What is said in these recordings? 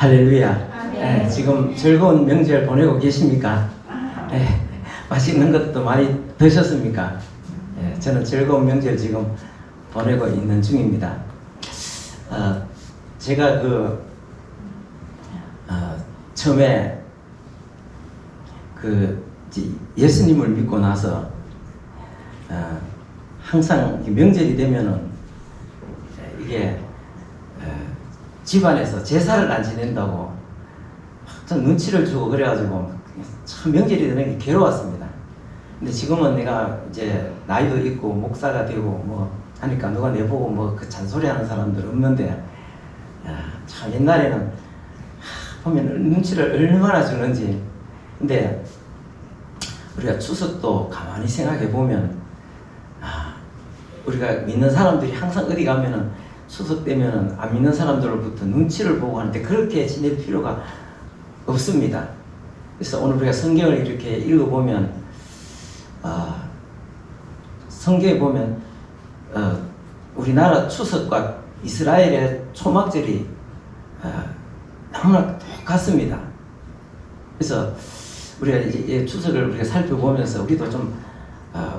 할렐루야. 네, 지금 즐거운 명절 보내고 계십니까? 네, 맛있는 것도 많이 드셨습니까? 네, 저는 즐거운 명절 지금 보내고 있는 중입니다. 제가 처음에 예수님을 믿고 나서 항상 명절이 되면은 이게 집안에서 제사를 안 지낸다고 좀 눈치를 주고 그래가지고 참 명절이 되는 게 괴로웠습니다. 근데 지금은 내가 이제 나이도 있고 목사가 되고 뭐 하니까 누가 내보고 뭐 그 잔소리하는 사람들 없는데, 참 옛날에는 보면 눈치를 얼마나 주는지. 근데 우리가 추석도 가만히 생각해 보면 우리가 믿는 사람들이 항상 어디 가면은 추석 때면은 안 믿는 사람들로부터 눈치를 보고 하는데 그렇게 지낼 필요가 없습니다. 그래서 오늘 우리가 성경을 이렇게 읽어보면 성경에 보면 우리나라 추석과 이스라엘의 초막절이 너무나 똑같습니다. 그래서 우리가 이제 추석을 우리가 살펴보면서 우리도 좀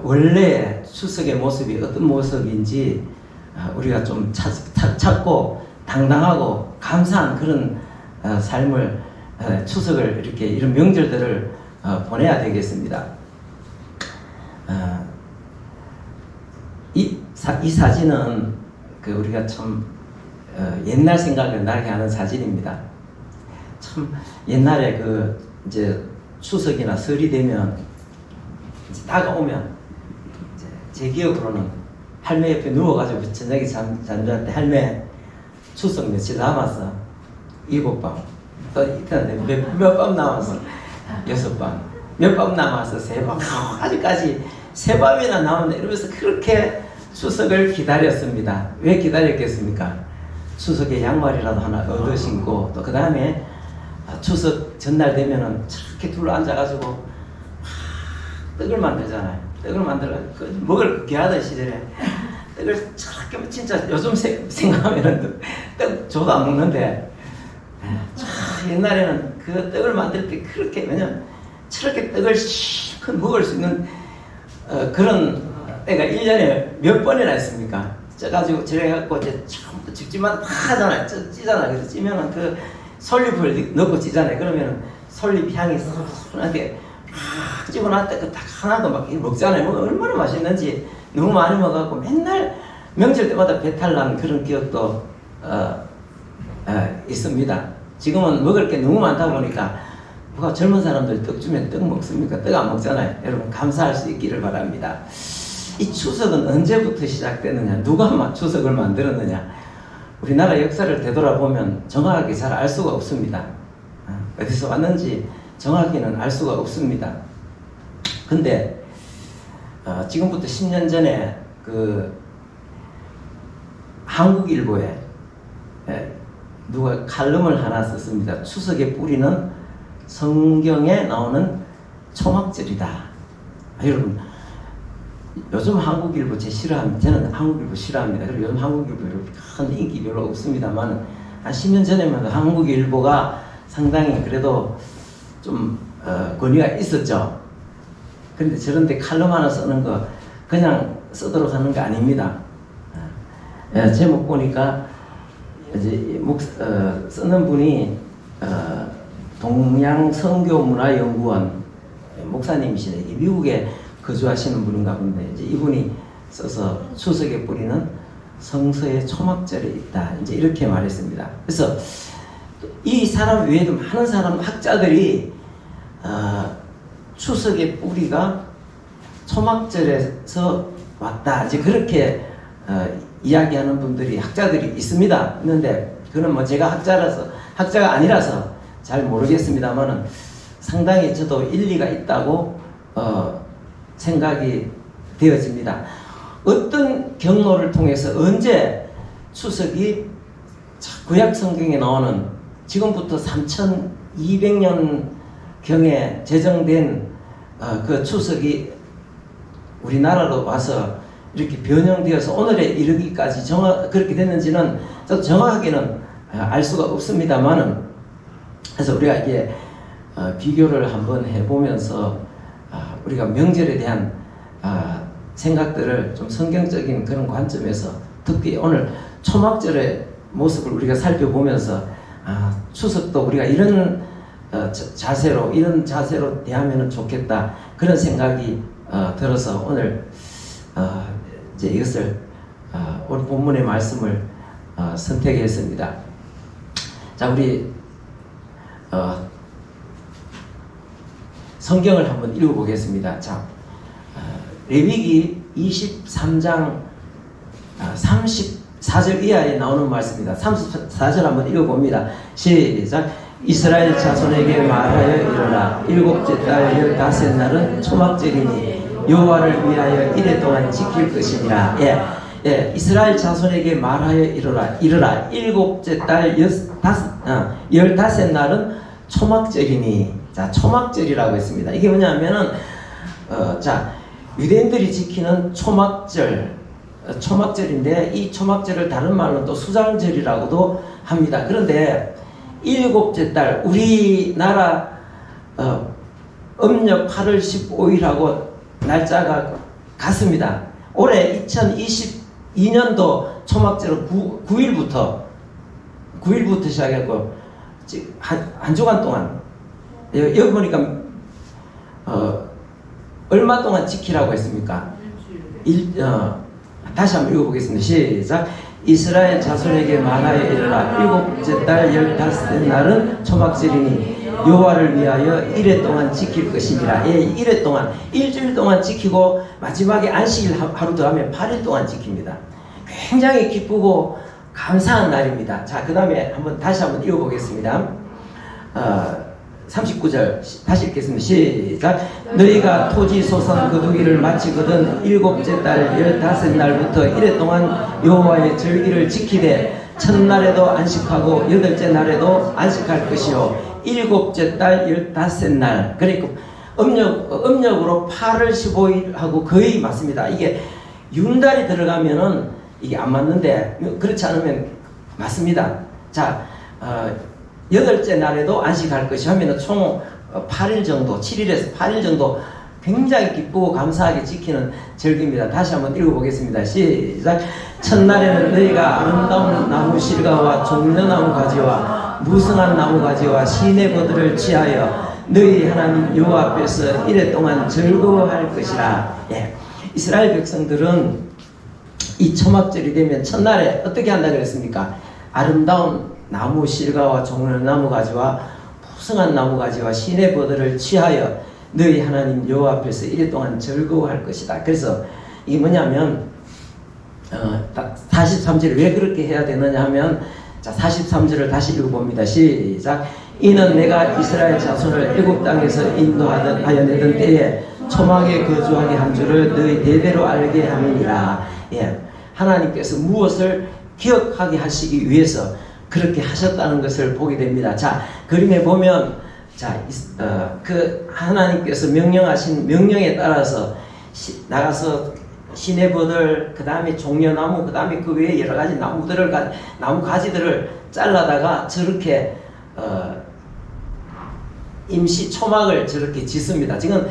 원래 추석의 모습이 어떤 모습인지 우리가 좀 찾고 당당하고 감사한 그런 삶을 추석을 이렇게 이런 명절들을 보내야 되겠습니다. 이 사진은 우리가 참 옛날 생각을 나게 하는 사진입니다. 참 옛날에 이제 추석이나 설이 되면 이제 다가오면 제 기억으로는 할매 옆에 누워가지고 저녁에 잠잘 때 할매 추석 며칠 남았어. 7밤. 또 이때는 몇 밤 남았어. 6밤. 몇 밤 남았어. 3밤. 아직까지 3밤이나 남았네. 이러면서 그렇게 추석을 기다렸습니다. 왜 기다렸겠습니까? 추석에 양말이라도 하나 얻어 신고 또 그 다음에 추석 전날 되면은 저렇게 둘러 앉아가지고 떡을 만들잖아요. 떡을 만들어 먹을 귀하던 시절에 떡을 저렇게 진짜 요즘 생각하면은 떡 줘도 안 먹는데 옛날에는 그 떡을 만들 때 그렇게 왜냐면 저렇게 떡을 실컷 먹을 수 있는 그런 때가 1년에 몇 번이나 있습니까? 쪄가지고 저래갖고 이제 처음부터 집집마다 다 하잖아요. 찌잖아요. 그래서 찌면은 그 솔잎을 넣고 찌잖아요. 그러면은 솔잎 향이 순하게 팍 집어놨다 딱 하나도 막 먹잖아요. 뭐 얼마나 맛있는지 너무 많이 먹어갖고 맨날 명절 때마다 배탈 난 그런 기억도 있습니다. 지금은 먹을 게 너무 많다 보니까 누가 젊은 사람들 떡 주면 떡 먹습니까? 떡 안 먹잖아요. 여러분 감사할 수 있기를 바랍니다. 이 추석은 언제부터 시작됐느냐? 누가 추석을 만들었느냐? 우리나라 역사를 되돌아보면 정확하게 잘 알 수가 없습니다. 어디서 왔는지 정확히는 알 수가 없습니다. 근데 지금부터 10년 전에 한국일보에 누가 칼럼을 하나 썼습니다. 추석의 뿌리는 성경에 나오는 초막절이다. 여러분 요즘 한국일보 저는 한국일보 싫어합니다. 그리고 요즘 한국일보 큰 인기 별로 없습니다만 한 10년 전에만 한국일보가 상당히 그래도 좀 권위가 있었죠. 그런데 저런 데 칼럼 하나 쓰는 거 그냥 쓰도록 하는 거 아닙니다. 제목 보니까 이제 쓰는 분이 동양선교문화연구원 목사님이시네. 미국에 거주하시는 분인가 본데 이제 이분이 써서 추석의 뿌리는 성서의 초막절에 있다. 이제 이렇게 말했습니다. 그래서 이 사람 외에도 많은 사람 학자들이 추석의 뿌리가 초막절에서 왔다. 이제 그렇게 이야기하는 분들이 학자들이 있습니다. 있는데 그는 뭐 제가 학자가 아니라서 잘 모르겠습니다만은 상당히 저도 일리가 있다고 생각이 되어집니다. 어떤 경로를 통해서 언제 추석이 구약 성경에 나오는 지금부터 3200년 경에 제정된 그 추석이 우리나라로 와서 이렇게 변형되어서 오늘에 이르기까지 그렇게 됐는지는 저도 정확하게는 알 수가 없습니다만은 그래서 우리가 이게 비교를 한번 해보면서 우리가 명절에 대한 생각들을 좀 성경적인 그런 관점에서, 특히 오늘 초막절의 모습을 우리가 살펴보면서 추석도 우리가 이런 자세로 대하면 좋겠다, 그런 생각이 들어서 오늘 이제 이것을 오늘 본문의 말씀을 선택했습니다. 자, 우리 성경을 한번 읽어보겠습니다. 자, 레위기 23장 34절 이하에 나오는 말씀입니다. 34절 한번 읽어봅니다. 시작. 이스라엘 자손에게 말하여 이르라. 일곱째 달 15날은 초막절이니 여호와를 위하여 이래 동안 지킬 것이니라. 예, 이스라엘 자손에게 말하여 이르라. 일곱째 달 15날은 초막절이니. 자, 초막절이라고 했습니다. 이게 뭐냐면은 자, 유대인들이 지키는 초막절인데, 이 초막절을 다른 말로 또 수장절이라고도 합니다. 그런데 일곱째 달, 우리나라 음력 8월 15일하고 날짜가 같습니다. 올해 2022년도 초막절은 9일부터 시작했고, 한 주간 동안, 여기 보니까 얼마 동안 지키라고 했습니까? 다시 한번 읽어보겠습니다. 시작. 이스라엘 자손에게 말하여 이르라. 일곱째 달 15날은 초막절이니 여호와를 위하여 이래 동안 지킬 것이니라. 예, 이래 동안, 일주일 동안 지키고 마지막에 안식일 하루 더 하면 8일 동안 지킵니다. 굉장히 기쁘고 감사한 날입니다. 자, 그 다음에 다시 한번 읽어보겠습니다. 39절 다시 읽겠습니다. 시작. 너희가 토지 소산 거두기를 마치거든 일곱째 달 15날부터 이래 동안 여호와의 절기를 지키되 첫날에도 안식하고 여덟째 날에도 안식할 것이요 일곱째 달 15날, 그러니까 음력으로 8월 15일하고 거의 맞습니다. 이게 윤달이 들어가면은 이게 안 맞는데, 그렇지 않으면 맞습니다. 자, 여덟째 날에도 안식할 것이 하면은 총 8일 정도, 7일에서 8일 정도 굉장히 기쁘고 감사하게 지키는 절기입니다. 다시 한번 읽어보겠습니다. 시작. 첫날에는 너희가 아름다운 나무 실과와 종려나무 가지와 무성한 나무 가지와 시내버들을 취하여 너희 하나님 여호와 앞에서 이래 동안 즐거워할 것이라. 예. 이스라엘 백성들은 이 초막절이 되면 첫날에 어떻게 한다 그랬습니까? 아름다운 나무 실과와 종려나무 가지와 푸성한 나무 가지와 시내버들을 취하여 너희 하나님 여호와 앞에서 이래 동안 즐거워할 것이다. 그래서 이게 뭐냐면 43절을 왜 그렇게 해야 되느냐 하면, 자, 43절을 다시 읽어봅니다. 시작. 이는 내가 이스라엘 자손을 애굽 땅에서 인도하여 내던 때에 초막에 거주하게 한 줄을 너희 대대로 알게 함이니라. 예, 하나님께서 무엇을 기억하게 하시기 위해서 그렇게 하셨다는 것을 보게 됩니다. 자, 그림에 보면, 자, 그 하나님께서 명령하신 명령에 따라서 나가서 시내버들, 그 다음에 종려나무, 그 다음에 그 외에 여러 가지 나무 가지들을 잘라다가 저렇게 임시 초막을 저렇게 짓습니다. 지금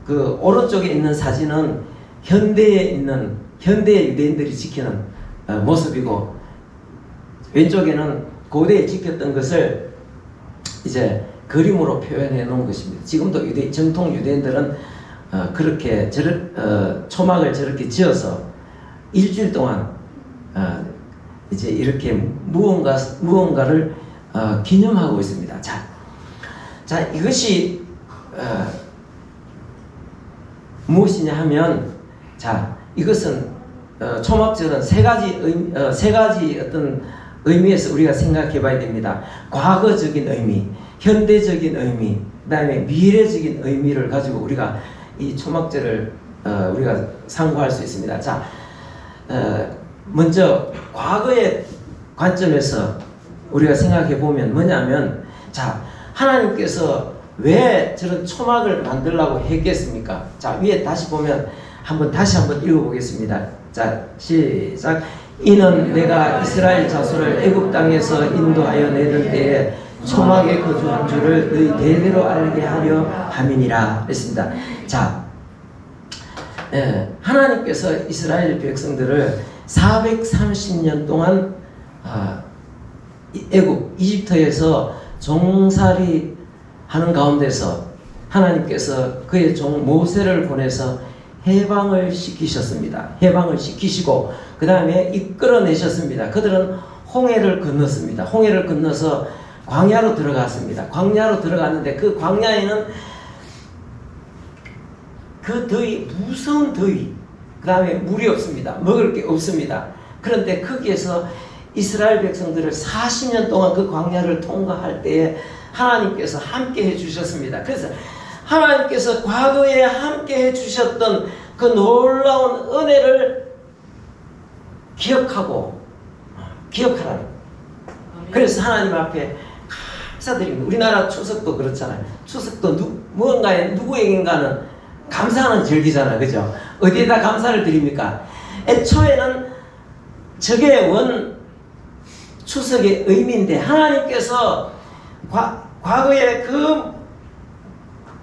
그 오른쪽에 있는 사진은 현대의 유대인들이 지키는 모습이고, 왼쪽에는 고대에 지켰던 것을 이제 그림으로 표현해 놓은 것입니다. 지금도 정통 유대인들은 그렇게 초막을 저렇게 지어서 일주일 동안 이제 이렇게 무언가를 기념하고 있습니다. 자, 이것이 무엇이냐 하면, 자, 이것은 초막절은 세 가지 어떤 의미에서 우리가 생각해 봐야 됩니다. 과거적인 의미, 현대적인 의미, 그 다음에 미래적인 의미를 가지고 우리가 이 초막절을 우리가 상고할 수 있습니다. 자, 먼저 과거의 관점에서 우리가 생각해 보면 뭐냐면, 자, 하나님께서 왜 저런 초막을 만들라고 했겠습니까? 자, 위에 다시 보면 다시 한번 읽어보겠습니다. 자, 시작. 이는 내가 이스라엘 자손을 애굽 땅에서 인도하여 내던 때에 초막에 거주한 줄을 너희 대대로 알게 하려 함이니라 했습니다. 자, 하나님께서 이스라엘 백성들을 430년 동안 애굽 이집트에서 종살이 하는 가운데서 하나님께서 그의 종 모세를 보내서 해방을 시키셨습니다. 해방을 시키시고 그 다음에 이끌어내셨습니다. 그들은 홍해를 건넜습니다. 홍해를 건너서 광야로 들어갔습니다. 광야로 들어갔는데 그 광야에는 그 더위, 무서운 더위, 그 다음에 물이 없습니다. 먹을 게 없습니다. 그런데 거기에서 이스라엘 백성들을 40년 동안 그 광야를 통과할 때에 하나님께서 함께 해주셨습니다. 그래서 하나님께서 과거에 함께 해주셨던 그 놀라운 은혜를 기억하라는. 그래서 하나님 앞에 감사드립니다. 우리나라 추석도 그렇잖아요. 추석도 누구에겐가는 감사하는 절기잖아요. 그죠? 어디에다 감사를 드립니까? 애초에는 저게 추석의 의미인데 하나님께서 과거에 그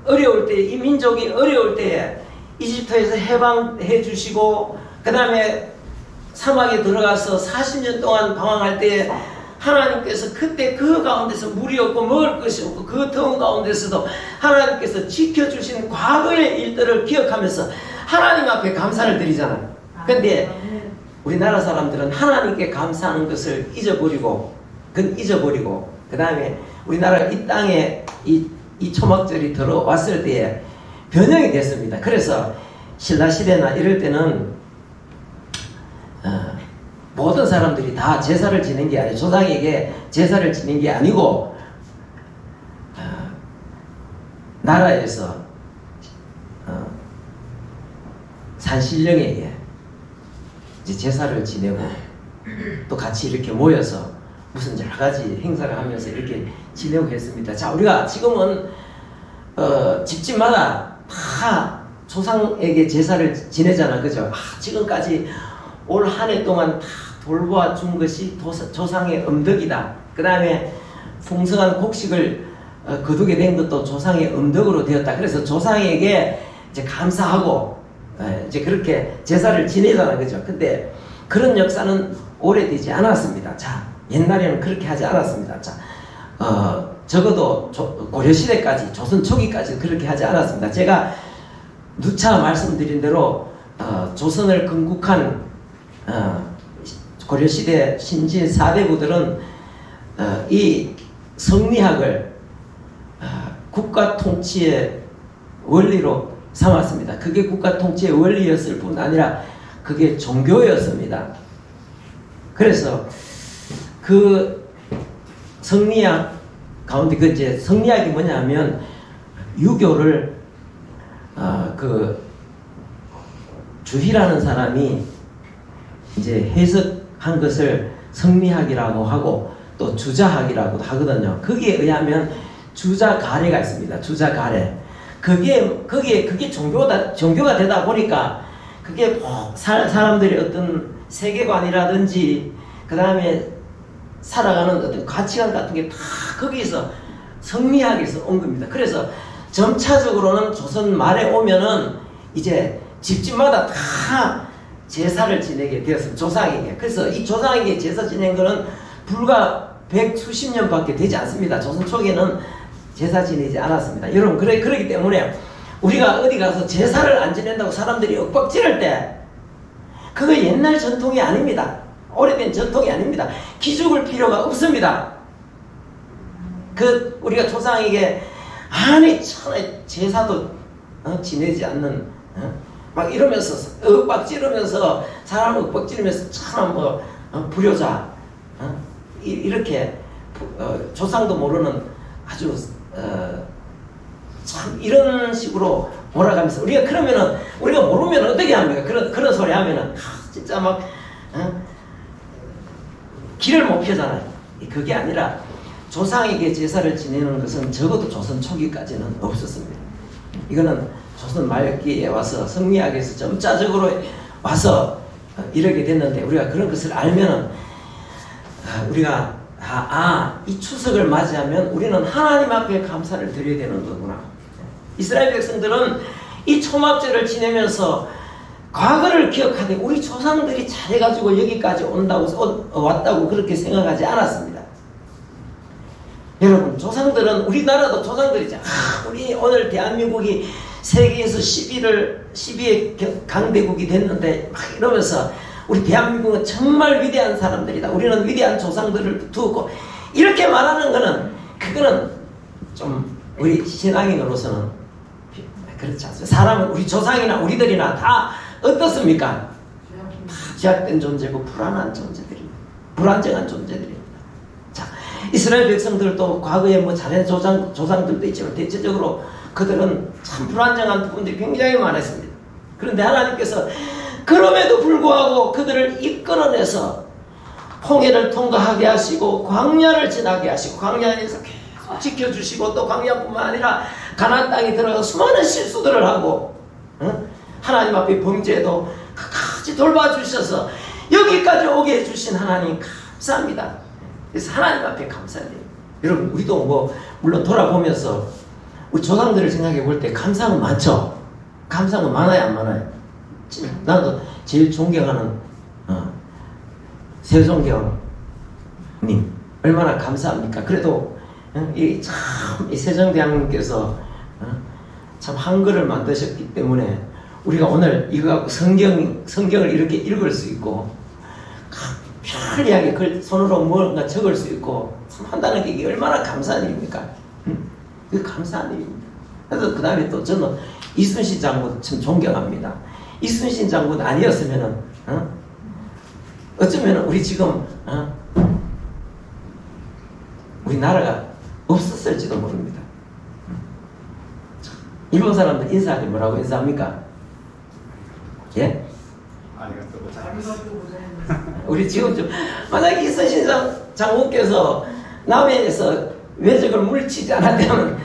어려울 때, 이 민족이 어려울 때에 이집트에서 해방해 주시고 그 다음에 사막에 들어가서 40년 동안 방황할 때 하나님께서 그때 그 가운데서 물이 없고 먹을 것이 없고 그 더운 가운데서도 하나님께서 지켜주신 과거의 일들을 기억하면서 하나님 앞에 감사를 드리잖아요. 근데 우리나라 사람들은 하나님께 감사하는 것을 잊어버리고 그 다음에 우리나라 이 땅에 이 초막절이 들어왔을 때에 변형이 됐습니다. 그래서 신라시대나 이럴 때는 모든 사람들이 다 제사를 지낸 게 아니고 조상에게 제사를 지낸 게 아니고 나라에서 산신령에게 이제 제사를 지내고 또 같이 이렇게 모여서 무슨 여러 가지 행사를 하면서 이렇게 지내고 했습니다. 자, 우리가 지금은 집집마다 다 조상에게 제사를 지내잖아, 그죠? 지금까지 올 한 해 동안 다 돌보아 준 것이 조상의 음덕이다. 그 다음에 풍성한 곡식을 거두게 된 것도 조상의 음덕으로 되었다. 그래서 조상에게 이제 감사하고 이제 그렇게 제사를 지내잖아, 그죠? 근데 그런 역사는 오래되지 않았습니다. 자, 옛날에는 그렇게 하지 않았습니다. 자, 적어도 고려시대까지, 조선 초기까지 그렇게 하지 않았습니다. 제가 누차 말씀드린 대로 조선을 건국한 고려시대 신진 4대부들은 이 성리학을 국가 통치의 원리로 삼았습니다. 그게 국가 통치의 원리였을 뿐 아니라 그게 종교였습니다. 그래서 그 성리학 가운데 그 이제 성리학이 뭐냐면 유교를 그 주희라는 사람이 이제 해석한 것을 성리학이라고 하고 또 주자학이라고 하거든요. 거기에 의하면 주자가래가 있습니다. 주자가래. 그게 종교가 되다 보니까 그게 사람들의 어떤 세계관이라든지 그 다음에 살아가는 어떤 가치관 같은 게 다 거기서 성리학에서 온 겁니다. 그래서 점차적으로는 조선 말에 오면은 이제 집집마다 다 제사를 지내게 되었습니다. 조상에게. 그래서 이 조상에게 제사 지낸 거는 불과 100수십 년밖에 되지 않습니다. 조선 초기에는 제사 지내지 않았습니다. 여러분, 그러기 때문에 우리가 어디 가서 제사를 안 지낸다고 사람들이 윽박지를 때 그거 옛날 전통이 아닙니다. 오래된 전통이 아닙니다. 기죽을 필요가 없습니다. 우리가 조상에게 아니 천에 제사도 지내지 않는 막 이러면서 윽박지르면서 사람 윽박지르면서 참 불효자 이렇게 조상도 모르는 아주 참 이런 식으로 몰아가면서 우리가 모르면 어떻게 합니까? 그런 소리 하면은 진짜 막 길을 못 펴잖아요. 그게 아니라 조상에게 제사를 지내는 것은 적어도 조선 초기까지는 없었습니다. 이거는 조선 말기에 와서 성리학에서 점차적으로 와서 이러게 됐는데 우리가 그런 것을 알면은 우리가 이 추석을 맞이하면 우리는 하나님 앞에 감사를 드려야 되는 거구나. 이스라엘 백성들은 이 초막절을 지내면서 과거를 기억하되 우리 조상들이 잘해가지고 여기까지 왔다고 그렇게 생각하지 않았습니다. 여러분, 조상들은, 우리나라도 조상들이죠. 우리 오늘 대한민국이 세계에서 12의 강대국이 됐는데 막 이러면서 우리 대한민국은 정말 위대한 사람들이다. 우리는 위대한 조상들을 두었고, 이렇게 말하는 거는, 그거는 좀 우리 신앙인으로서는 그렇지 않습니다. 사람은, 우리 조상이나 우리들이나 다 어떻습니까? 다 제약된 존재고 불안한 존재들입니다. 불안정한 존재들입니다. 자, 이스라엘 백성들도 과거에 뭐 잘한 조상들도 있지만 대체적으로 그들은 참 불안정한 부분들이 굉장히 많았습니다. 그런데 하나님께서 그럼에도 불구하고 그들을 이끌어내서 홍해를 통과하게 하시고 광야를 지나게 하시고 광야에서 계속 지켜주시고 또 광야뿐만 아니라 가나안 땅에 들어가서 수많은 실수들을 하고 하나님 앞에 범죄도 끝까지 돌봐주셔서 여기까지 오게 해주신 하나님 감사합니다. 그래서 하나님 앞에 감사드려요. 여러분, 우리도 뭐 물론 돌아보면서 우리 조상들을 생각해 볼 때 감사는 많죠. 감사는 많아요, 안 많아요? 나도 제일 존경하는 세종대왕님 얼마나 감사합니까? 그래도 이 세종대왕님께서 참 한글을 만드셨기 때문에 우리가 오늘 이거 갖고 성경을 이렇게 읽을 수 있고 편리하게 손으로 뭔가 적을 수 있고 참 한다는 게 이게 얼마나 감사한 일입니까? 그 감사한 일입니다. 그래서 그 다음에 또 저는 이순신 장군 참 존경합니다. 이순신 장군 아니었으면은 어쩌면 우리 지금 우리나라가 없었을지도 모릅니다. 일본 사람들 인사할 때 뭐라고 인사합니까? 예? 우리 지금 좀 만약에 이순신 장군께서 남해에서 외적을 물리치지 않았다면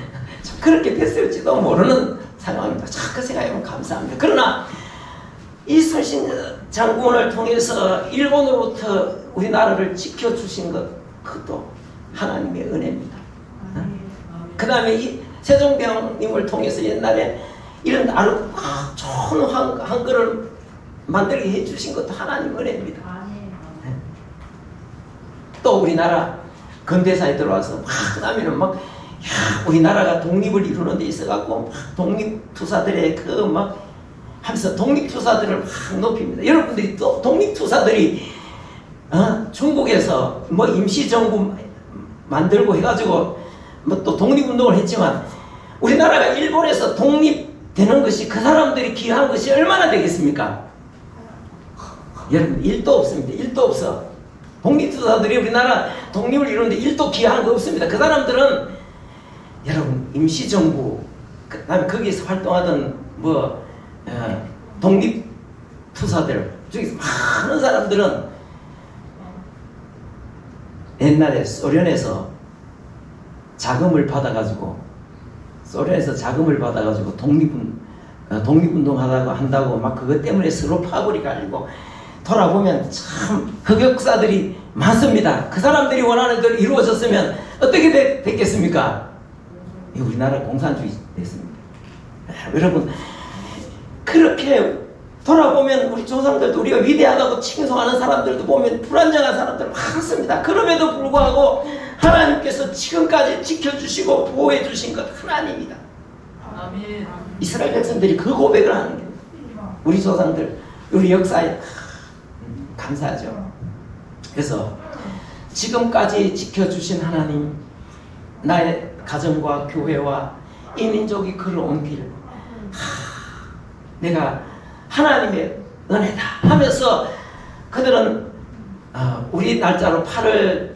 좀 그렇게 됐을지도 모르는 상황입니다. 자꾸 생각해보면 감사합니다. 그러나 이순신 장군을 통해서 일본으로부터 우리나라를 지켜주신 것, 그것도 하나님의 은혜입니다. 그 다음에 이 세종대왕님을 통해서 옛날에 이런 좋은 한글을 만들게 해주신 것도 하나님 은혜입니다. 또 우리나라 근대사에 들어와서 그 다음에는 우리나라가 독립을 이루는 데 있어갖고 독립투사들의 하면서 독립투사들을 막 높입니다. 여러분들이 또 독립투사들이 중국에서 임시정부 만들고 해가지고 또 독립운동을 했지만 우리나라가 일본에서 독립되는 것이 그 사람들이 기여한 것이 얼마나 되겠습니까? 여러분, 1도 없습니다. 1도 없어. 독립투사들이 우리나라 독립을 이루는데 1도 기여한 거 없습니다. 그 사람들은 여러분 임시정부 그다음에 거기에서 활동하던 독립투사들 중에서 많은 사람들은 옛날에 소련에서 자금을 받아가지고 독립운동 한다고 막 그것 때문에 서로 파벌이 갈리고 돌아보면 참 흑역사들이 많습니다. 그 사람들이 원하는 대로 이루어졌으면 어떻게 됐겠습니까? 우리나라 공산주의 됐습니다. 여러분, 그렇게 돌아보면 우리 조상들도 우리가 위대하다고 칭송하는 사람들도 보면 불안정한 사람들 많습니다. 그럼에도 불구하고 하나님께서 지금까지 지켜주시고 보호해주신 것 하나님이다. 아멘. 이스라엘 백성들이 그 고백을 하는 게 우리 조상들, 우리 역사에 감사하죠. 그래서 지금까지 지켜주신 하나님, 나의 가정과 교회와 이 민족이 걸어온 길, 내가 하나님의 은혜다 하면서 그들은 우리 날짜로 8월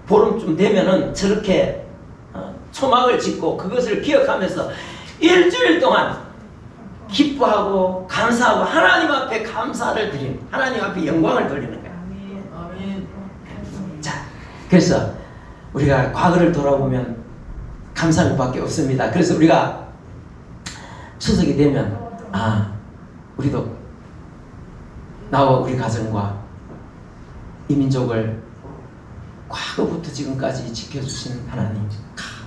보름쯤 되면은 저렇게 초막을 짓고 그것을 기억하면서 일주일 동안 기뻐하고 감사하고 하나님 앞에 감사를 드리는, 하나님 앞에 영광을 돌리는 거예요. 아멘. 자, 그래서 우리가 과거를 돌아보면 감사할 밖에 없습니다. 그래서 우리가 추석이 되면 우리도 나와 우리 가정과 이 민족을 과거부터 지금까지 지켜주신 하나님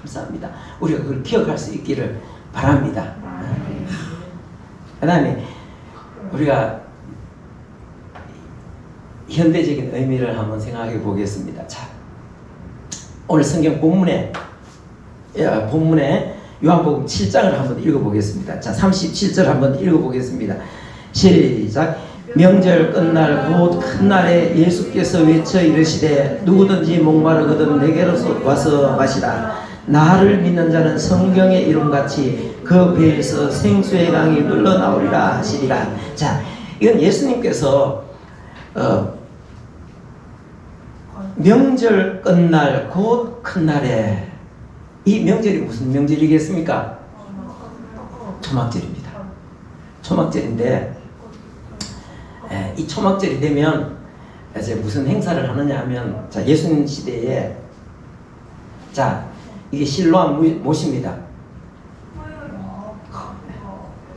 감사합니다. 우리가 그걸 기억할 수 있기를 바랍니다. 그 다음에 우리가 현대적인 의미를 한번 생각해 보겠습니다. 자, 오늘 성경 본문에 요한복음 7장을 한번 읽어보겠습니다. 자, 37절 한번 읽어보겠습니다. 시작. 명절 끝날 곧 큰 날에 예수께서 외쳐 이르시되 누구든지 목마르거든 내게로 와서 마시라. 나를 믿는 자는 성경의 이름같이 그 배에서 생수의 강이 흘러나오리라 하시리라. 자, 이건 예수님께서 명절 끝날 곧 큰 날에, 이 명절이 무슨 명절이겠습니까? 초막절입니다. 초막절인데 이 초막절이 되면 이제 무슨 행사를 하느냐 하면, 자, 예수님 시대에, 자, 이게 실로암 못입니다.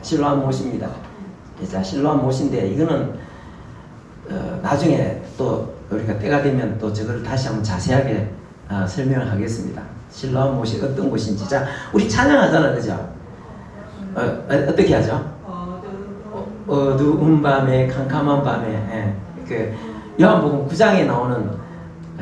실로암 못입니다. 자, 실로암 못인데 이거는 나중에 또 우리가 때가 되면 또 저걸 다시 한번 자세하게 설명을 하겠습니다. 실로암 못이 어떤 곳인지. 자, 우리 찬양하잖아요, 그죠? 어떻게 하죠? 어두운 밤에, 캄캄한 밤에, 그 요한복음 9장에 나오는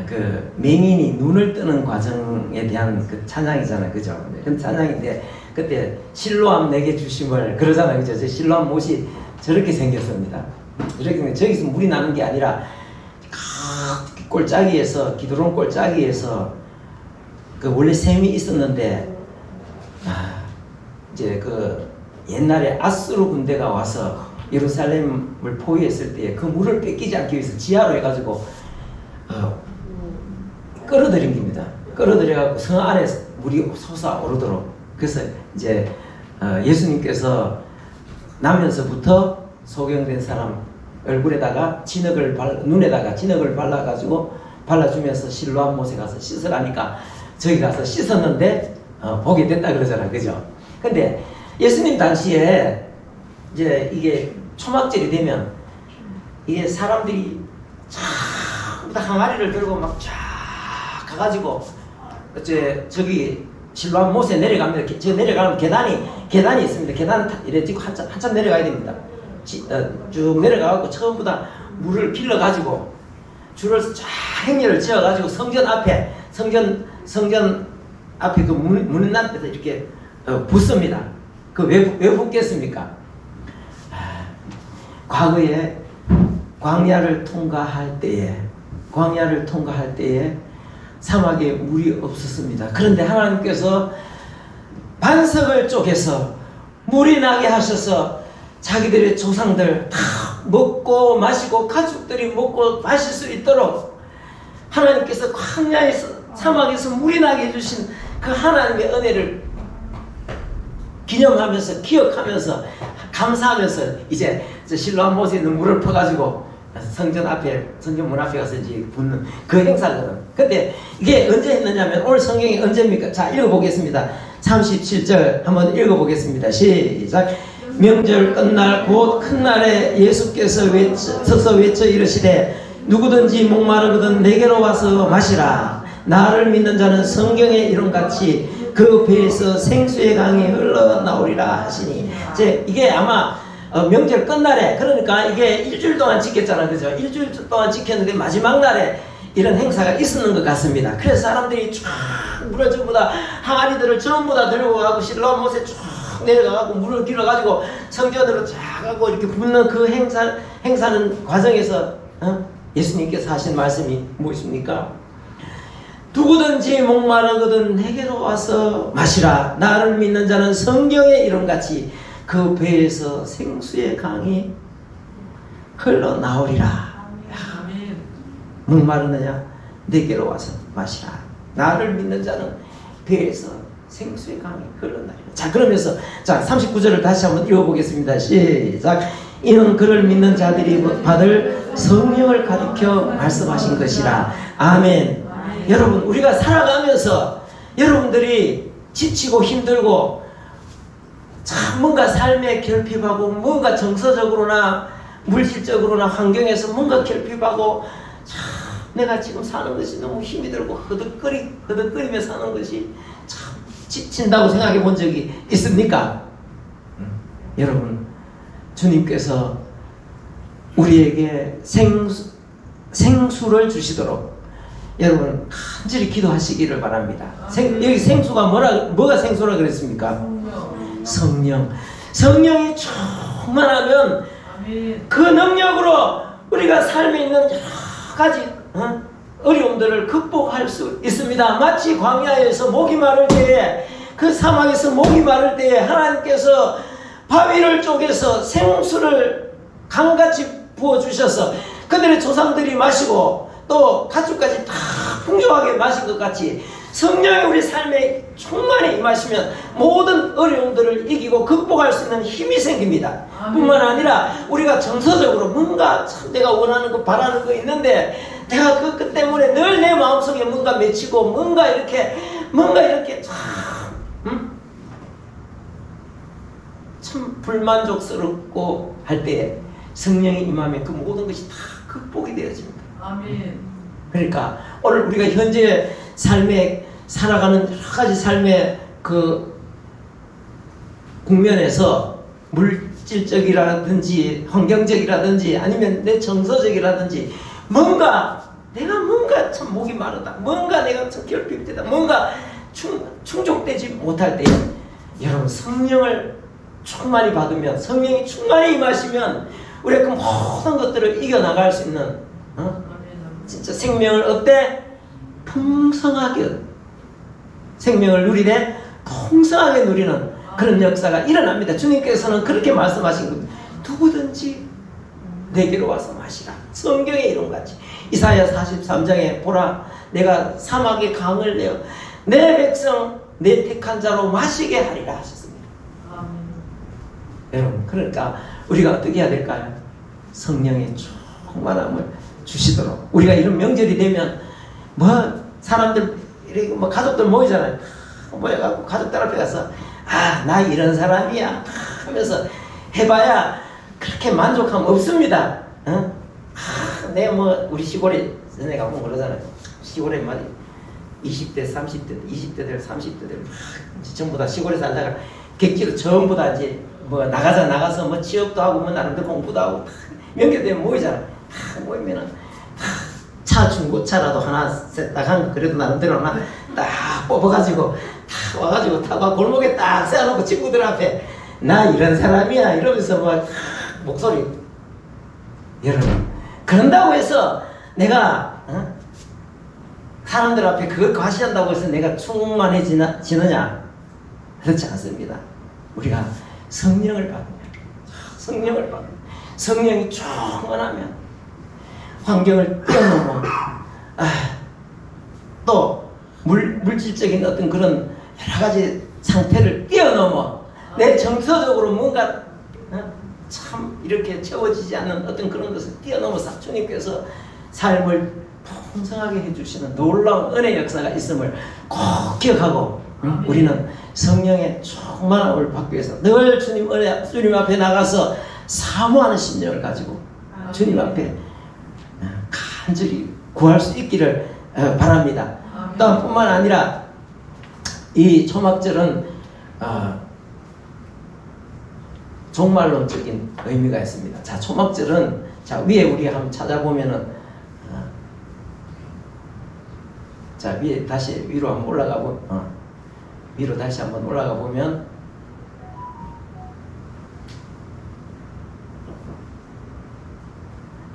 그 맹인이 눈을 뜨는 과정에 대한 그 찬양이잖아요, 그죠? 그 찬양인데 그때 실로암 내게 주심을 그러잖아요, 그죠? 저 실로암 못이 저렇게 생겼습니다. 이렇게 저기서 물이 나는 게 아니라 골짜기에서, 기드론 골짜기에서 그 원래 샘이 있었는데 이제 그 옛날에 아수르 군대가 와서 예루살렘을 포위했을 때 그 물을 뺏기지 않기 위해서 지하로 해가지고 끌어들인 겁니다. 끌어들여갖고 성 안에 물이 솟아오르도록. 그래서 이제 예수님께서 나면서부터 소경된 사람 얼굴에다가 눈에다가 진흙을 발라주면서 실로암 못에 가서 씻으라니까 저기 가서 씻었는데 보게 됐다 그러잖아요, 그죠? 근데 예수님 당시에 이제 이게 초막절이 되면 이게 사람들이 쫙 항아리를 들고 막 쫙 가가지고 저기 실로암 못에 내려갑니다. 저 내려가면 계단이 있습니다. 계단 이래 찍고 한참 내려가야 됩니다. 쭉 내려가고 처음부 다 물을 길러가지고 줄을 쫙 행렬을 지어가지고 성전 앞에 그 문 앞에서 이렇게 붓습니다. 그 왜 붓겠습니까? 과거에 광야를 통과할 때에 사막에 물이 없었습니다. 그런데 하나님께서 반석을 쪼개서 물이 나게 하셔서 자기들의 조상들 다 먹고 마시고 가족들이 먹고 마실 수 있도록 하나님께서 광야에서 사막에서 물이 나게 해주신 그 하나님의 은혜를 기념하면서 기억하면서 감사하면서 이제 실로암 못에 있는 물을 퍼가지고 성전 문 앞에 가서 이제 붓는 그 행사거든. 근데 이게 언제 했느냐면 오늘 성경이 언제입니까? 자, 읽어보겠습니다. 37절 한번 읽어보겠습니다. 시작. 명절 끝날 곧 큰 날에 예수께서 서서 외쳐 이르시되 누구든지 목마르거든 내게로 와서 마시라. 나를 믿는 자는 성경의 이름같이 그 배에서 생수의 강이 흘러나오리라 하시니. 이게 아마 명절 끝날에, 그러니까 이게 일주일 동안 지켰잖아, 그죠? 일주일 동안 지켰는데 마지막 날에 이런 행사가 있었는 것 같습니다. 그래서 사람들이 쫙 물을 전부 다 항아리들을 전부 다 들고 가고 실로암 못에 쫙 내려가고 물을 길어가지고 성전으로 쫙 가고 이렇게 붓는 그 행사는 과정에서 예수님께서 하신 말씀이 무엇입니까? 누구든지 목마르거든 내게로 와서 마시라. 나를 믿는 자는 성경의 이름같이 그 배에서 생수의 강이 흘러나오리라. 목마르느냐? 내게로 와서 마시라. 나를 믿는 자는 배에서 생수의 강이 흘러나오리라. 자, 그러면서 자 39절을 다시 한번 읽어보겠습니다. 시작. 이는 그를 믿는 자들이 받을 성령을 가리켜 말씀하신 것이라. 아멘. 여러분, 우리가 살아가면서 여러분들이 지치고 힘들고 참 뭔가 삶에 결핍하고 뭔가 정서적으로나 물질적으로나 환경에서 뭔가 결핍하고 참 내가 지금 사는 것이 너무 힘이 들고 허덕거리며 사는 것이 참 지친다고 생각해 본 적이 있습니까? 여러분, 주님께서 우리에게 생수를 주시도록 여러분 간절히 기도하시기를 바랍니다. 여기 생수가 뭐가 생수라 그랬습니까? 성령. 성령이 충만하면 그 능력으로 우리가 삶에 있는 여러 가지 어려움들을 극복할 수 있습니다. 마치 광야에서 목이 마를 때에, 그 사막에서 목이 마를 때에 하나님께서 바위를 쪼개서 생수를 강같이 부어주셔서 그들의 조상들이 마시고 또 가축까지 다 풍족하게 마신 것 같이 성령이 우리 삶에 충만히 임하시면 모든 어려움들을 이기고 극복할 수 있는 힘이 생깁니다. 뿐만 아니라 우리가 정서적으로 뭔가 참 내가 원하는 거 바라는 거 있는데 내가 그 때문에 늘 내 마음속에 뭔가 맺히고 뭔가 이렇게 참 불만족스럽고 할 때에 성령이 임하면 그 모든 것이 다 극복이 되어집니다. 아멘. 그러니까 오늘 우리가 현재 삶에 살아가는 여러 가지 삶의 그 국면에서 물질적이라든지 환경적이라든지 아니면 내 정서적이라든지 내가 뭔가 참 목이 마르다, 뭔가 내가 참 결핍되다, 뭔가 충족되지 못할 때 여러분 성령을 충만히 받으면, 성령이 충만히 임하시면 우리가 그 모든 것들을 이겨나갈 수 있는 진짜 생명을 어때? 풍성하게 생명을 누리되 풍성하게 누리는 그런 역사가 일어납니다. 주님께서는 그렇게 말씀하신 겁니다. 누구든지 내게로 와서 마시라. 성경의 이름같이 이사야 43장에 보라, 내가 사막에 강을 내어 내 백성 내 택한 자로 마시게 하리라 하셨습니다. 여러분, 그러니까 우리가 어떻게 해야 될까요? 성령의 충만함을 주시도록. 우리가 이런 명절이 되면 사람들 이렇게 가족들 모이잖아요. 모여갖고 가족들 앞에 가서 나 이런 사람이야 하면서 해봐야 그렇게 만족함 없습니다. 내가 우리 시골에 전에 가보면 그러잖아요. 시골에 말이 20대, 30대, 20대들, 30대들 전부 다 시골에 살다가 객지로 전부 다 이제 나가서 취업도 하고 나름대로 공부도 하고 명절 되면 모이잖아. 모이면은 차 중고차라도 하나 딱 그래도 나름대로 하나 딱 뽑아가지고 딱 와가지고 타고 골목에 딱 세워놓고 친구들 앞에 나 이런 사람이야 이러면서 목소리. 여러분, 그런다고 해서 내가 사람들 앞에 그걸 과시한다고 해서 내가 충만해지느냐? 그렇지 않습니다. 우리가 성령을 받으면 성령이 충만하면 환경을 뛰어넘어 또 물질적인 어떤 그런 여러 가지 상태를 뛰어넘어 내 정서적으로 뭔가 참 이렇게 채워지지 않는 어떤 그런 것을 뛰어넘어서 주님께서 삶을 풍성하게 해주시는 놀라운 은혜 역사가 있음을 꼭 기억하고 우리는 성령의 충만함을 받기 위해서 늘 주님 앞에 나가서 사모하는 심령을 가지고 주님 앞에 간절히 구할 수 있기를 바랍니다. 또한 뿐만 아니라 이 초막절은 종말론적인 의미가 있습니다. 자, 초막절은 위에 우리 한번 찾아보면은 위에 다시 위로 한번 위로 다시 한번 올라가 보면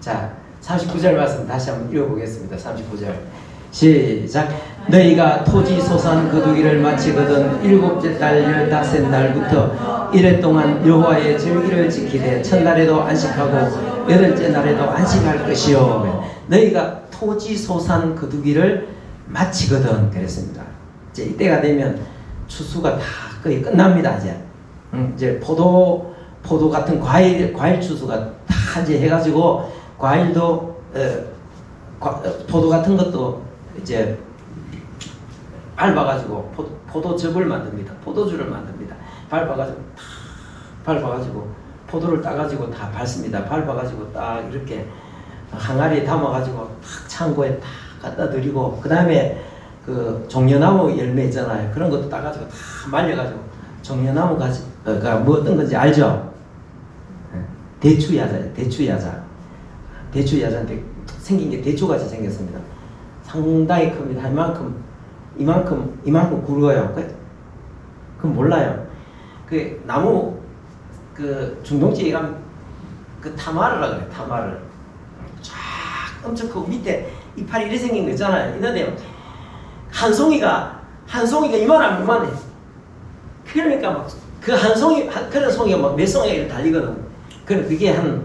자 39절 말씀 다시 한번 읽어보겠습니다. 39절 시작. 너희가 토지 소산 거두기를 마치거든 일곱째 달 15째 날부터 이래 동안 여호와의 절기를 지키되 첫날에도 안식하고 여덟째 날에도 안식할 것이요. 너희가 토지 소산 거두기를 마치거든 그랬습니다. 이제 이때가 되면 추수가 다 거의 끝납니다. 이제 포도 같은 과일 추수가 다 이제 해가지고 과일도 포도 같은 것도 이제 밟아가지고 포도즙을 만듭니다. 포도주를 만듭니다. 밟아가지고 포도를 따가지고 다 밟습니다. 밟아가지고 딱 이렇게 항아리에 담아가지고 탁 창고에 탁 갖다 드리고, 그 다음에 그 종려나무 열매 있잖아요. 그런 것도 따가지고 다 말려가지고, 종려나무 가지가 뭐 어떤 건지 알죠? 대추야자예요. 대추야자. 대추야자인데 생긴 게 대추같이 생겼습니다. 상당히 큽니다. 이만큼 굵어요. 그건 몰라요. 그 나무 그 중동지에 가면 그 타마르라 그래. 타마르. 쫙 엄청 크고 밑에 이파리 이렇게 생긴 거 있잖아요. 이런데 한 송이가 이만해. 그러니까 막 그 한 송이, 그런 송이가 막 몇 송이가 이렇게 달리거든. 그럼 그게 한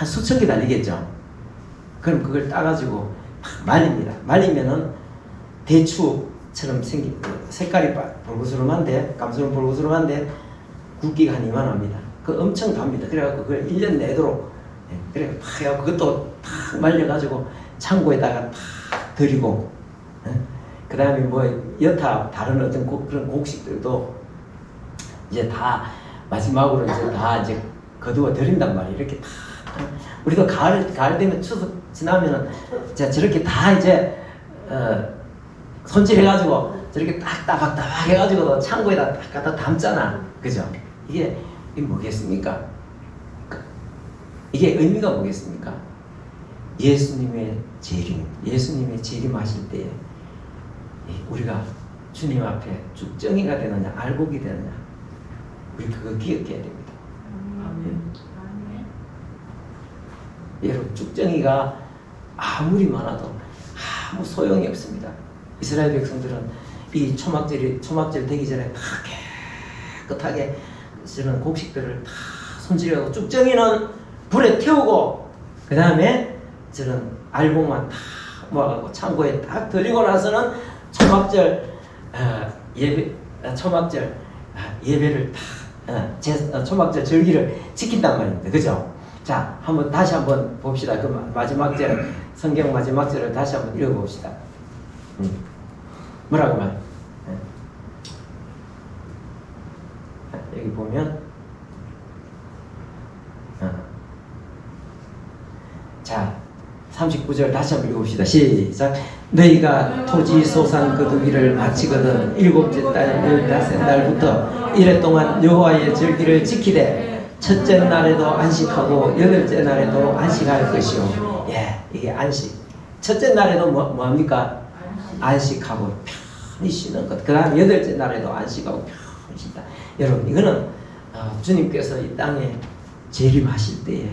수천 개 달리겠죠. 그럼 그걸 따가지고 말립니다. 말리면은 대추처럼 생긴, 색깔이 볼그스름한데, 감수는 볼그스름한데 굵기가 한 이만합니다. 그 엄청 답니다. 그래갖고 그걸 1년 내도록, 그래 팍 해갖고 그것도 탁 말려가지고 창고에다가 탁 드리고, 그 다음에 뭐 여타 다른 어떤 그런 곡식들도 이제 다 마지막으로 이제 거두어 드린단 말이에요. 이렇게 다. 우리도 가을 되면 추석 지나면은 저렇게 다 이제 손질해가지고 저렇게 딱 따박따박 해가지고 창고에다 딱 갖다 담잖아. 그죠? 이게 뭐겠습니까? 이게 의미가 뭐겠습니까? 예수님의 재림, 예수님의 재림하실 때에 우리가 주님 앞에 죽정이가 되느냐, 알곡이 되느냐, 우리 그거 기억해야 됩니다. 여러분, 죽정이가 아무리 많아도 아무 소용이 없습니다. 이스라엘 백성들은 이 초막절 되기 전에 다 깨끗하게 저는 곡식들을 다 손질하고, 죽정이는 불에 태우고, 그 다음에 저는 알곡만 다 모아가지고 창고에 딱 들이고 나서는 초막절 예배를 다 초막절 절기를 지킨단 말입니다. 그죠? 자, 다시 한번 봅시다. 그 마지막 절, 성경 마지막 절을 다시 한번 읽어봅시다. 뭐라고 말? 여기 보면, 자, 39절 다시 한번 읽어봅시다. 시작. 너희가 토지 소산 거두기를 마치거든 일곱째 달 15날부터 이래 동안 여호와의 절기를 지키되 첫째 날에도 안식하고 여덟째 날에도 안식할 것이요. 예, 이게 안식. 첫째 날에도 뭐합니까? 안식하고 편히 쉬는 것. 그 다음 여덟째 날에도 안식하고 편히 쉰다. 여러분, 이거는 주님께서 이 땅에 재림하실 때에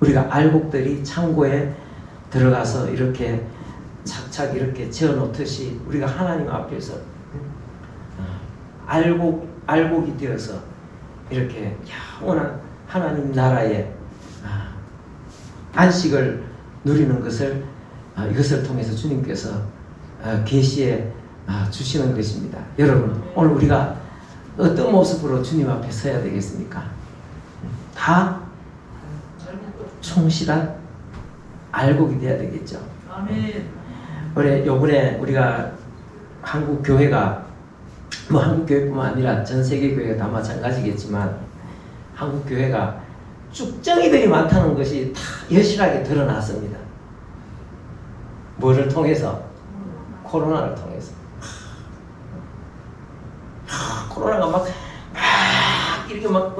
우리가 알곡들이 창고에 들어가서 이렇게 착착 이렇게 지어놓듯이 우리가 하나님 앞에서 알곡이 되어서 이렇게 영원한 하나님 나라의 안식을 누리는 것을 이것을 통해서 주님께서 계시해 주시는 것입니다. 여러분, 오늘 우리가 어떤 모습으로 주님 앞에 서야 되겠습니까? 다 충실한 알곡이 돼야 되겠죠. 아멘. 요번에 우리가 한국 교회가 한국 교회뿐만 아니라 전 세계 교회가 다 마찬가지겠지만 한국 교회가 쭉정이들이 많다는 것이 다 여실하게 드러났습니다. 뭐를 통해서? 코로나를 통해서. 코로나가 막 이렇게 막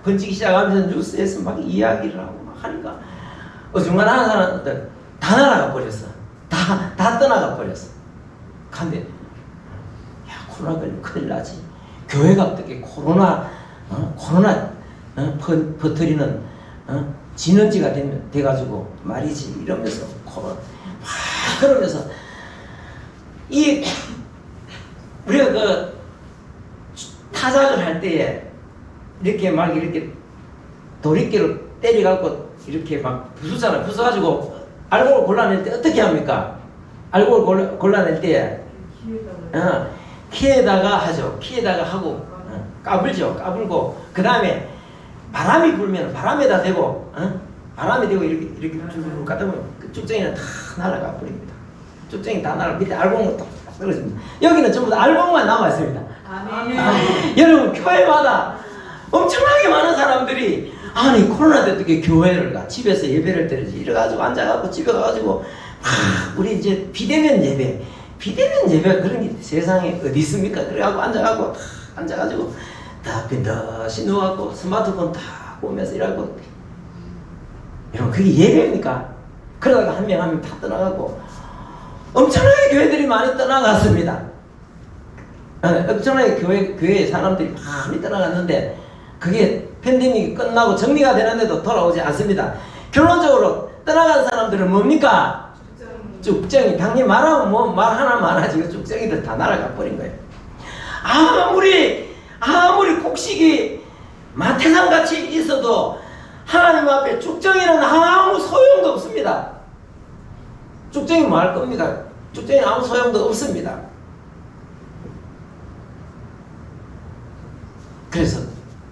번지기 시작하면서 뉴스에서 막 이야기를 하고 막 하니까 어중간한 사람들 다 날아가 버렸어. 다 떠나가 버렸어. 근데 코로나 걸리면 큰일 나지. 교회가 어떻게 코로나 퍼뜨리는 진원지가 돼가지고 말이지 이러면서 코로나 그러면서 우리가 그 타작을 할 때에 이렇게 막 이렇게 도리깨로 때려갖고 이렇게 막 부수잖아. 부숴가지고 알곡을 골라낼 때 어떻게 합니까? 알곡을 골라낼 때 키에다가 하죠. 키에다가 하고 까불죠. 까불고 그 다음에 바람이 불면 바람에다 대고 바람에 대고 이렇게 쭉 가다 보면 그 쭉정이는 다 날아가 버립니다. 쭉정이 다 날아 밑에 알곡은 딱 떨어집니다. 여기는 전부 다 알곡만 남아 있습니다. 아멘. 여러분, 교회마다 엄청나게 많은 사람들이 아니 코로나 때 어떻게 교회를 가? 집에서 예배를 드리지. 이래가지고 앉아가지고 집에 가가지고 우리 이제 비대면 예배 그런 게 세상에 어디 있습니까? 그래가지고 앉아가지고 다 빈듯이 누워갖고 스마트폰 다 보면서 이러고 이러면 그게 예배입니까? 그러다가 한 명 다 떠나가고 엄청나게 교회들이 많이 떠나갔습니다. 엄청나게 교회 사람들이 많이 떠나갔는데 그게 팬데믹이 끝나고 정리가 되는데도 돌아오지 않습니다. 결론적으로 떠나간 사람들은 뭡니까? 쭉정이. 당연히 말하면 뭐 말 하나만 하지 쭉정이들 다 날아가 버린 거예요. 아무리 곡식이 마태산같이 있어도 하나님 앞에 쭉정이는 아무 소용도 없습니다. 쭉정이 뭐 할 겁니까? 쭉정이는 아무 소용도 없습니다. 그래서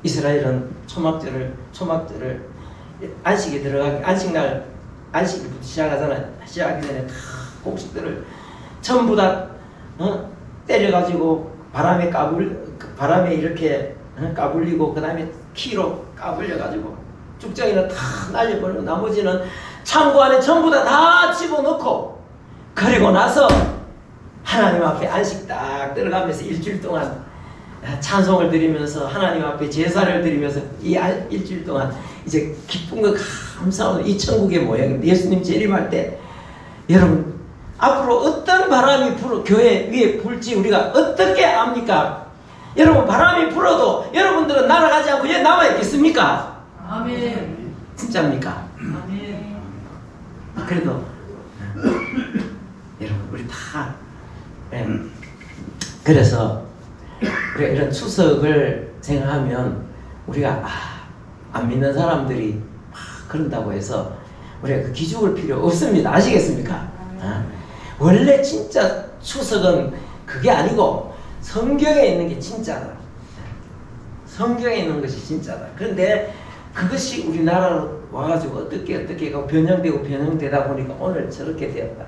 이스라엘은 초막절을 안식에 들어가기, 안식일부터 시작하잖아요. 시작하기 전에 다 곡식들을 전부 다 때려가지고 바람에 이렇게 까불리고 그 다음에 키로 까불려가지고 쭉정이는 다 날려버리고 나머지는 창고 안에 전부 다 집어넣고 그리고 나서 하나님 앞에 안식 딱 들어가면서 일주일 동안 찬송을 드리면서 하나님 앞에 제사를 드리면서 이 일주일 동안 이제 기쁜 거 감사하는 이 천국의 모양입니다. 예수님 재림할 때 여러분 앞으로 어떤 바람이 교회 위에 불지 우리가 어떻게 압니까? 여러분 바람이 불어도 여러분들은 날아가지 않고 여기 남아있겠습니까? 아멘. 진짜입니까? 아멘. 그래도 여러분 우리 다 그래서 우리가 이런 추석을 생각하면 우리가 안 믿는 사람들이 그런다고 해서 우리가 그 기죽을 필요 없습니다. 아시겠습니까? 원래 진짜 추석은 그게 아니고 성경에 있는 게 진짜다. 성경에 있는 것이 진짜다. 그런데 그것이 우리나라로 와가지고 어떻게 변형되다 보니까 오늘 저렇게 되었다.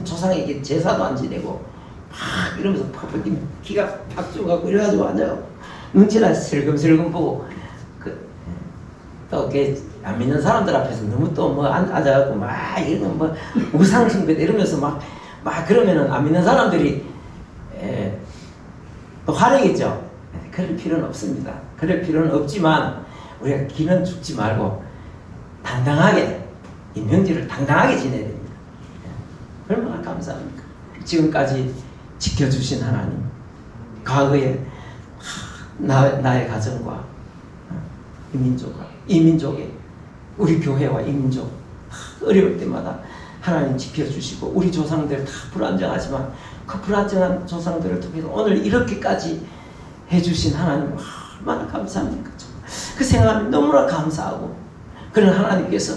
조상에게 제사도 안 지내고 막 이러면서 팍팍 기가 팍 죽어갖고 이래가지고 앉아갖고 눈치나 슬금슬금 보고 또 안 믿는 사람들 앞에서 너무 또 뭐 앉아갖고 막 이러면 뭐 우상숭배 이러면서 막 그러면은 안 믿는 사람들이 또 화내겠죠. 그럴 필요는 없습니다. 그럴 필요는 없지만 우리가 기는 죽지 말고 당당하게 이 명절을 당당하게 지내야 됩니다. 얼마나 감사합니까? 지금까지 지켜주신 하나님, 과거에 나의 가정과 이 민족의 우리 교회와 이 민족 어려울 때마다 하나님 지켜주시고 우리 조상들 다 불안정하지만 그 불안정한 조상들을 통해서 오늘 이렇게까지 해주신 하나님 얼마나 감사합니까? 그 생각하면 너무나 감사하고 그런 하나님께서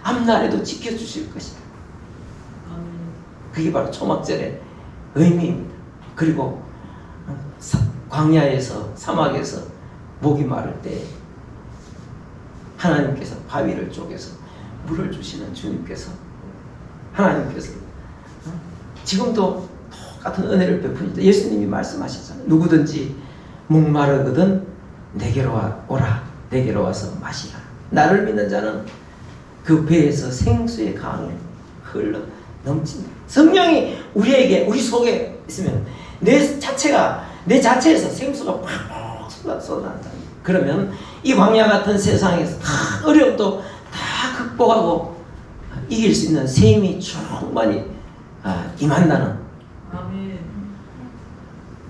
앞날에도 지켜주실 것이다. 그게 바로 초막절의 의미입니다. 그리고 광야에서 사막에서 목이 마를 때 하나님께서 바위를 쪼개서 물을 주시는 주님께서 하나님께서 지금도 똑같은 은혜를 베푸니다. 예수님이 말씀하셨잖아요. 누구든지 목마르거든 내게로 오라. 내게로 와서 마시라. 나를 믿는 자는 그 배에서 생수의 강이 흘러 넘친다. 성령이 우리 속에 있으면 내 자체에서 생수가 팍 쏟아난다. 그러면 이 광야 같은 세상에서 다 어려움도 다 극복하고 이길 수 있는 셈이 충만히 임한다는. 아멘.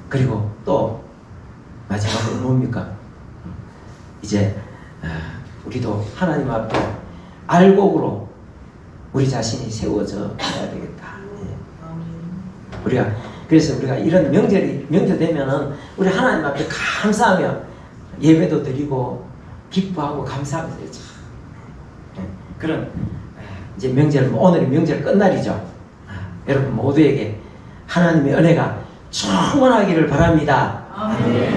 그리고 또 마지막으로 뭡니까? 이제 우리도 하나님 앞에 알곡으로 우리 자신이 세워져 가야 되겠다. 그래서 우리가 이런 명절 되면은 우리 하나님 앞에 감사하며 예배도 드리고 기뻐하고 감사하면서 그런 이제 오늘이 명절 끝날이죠. 여러분 모두에게 하나님의 은혜가 충만하기를 바랍니다. 아멘.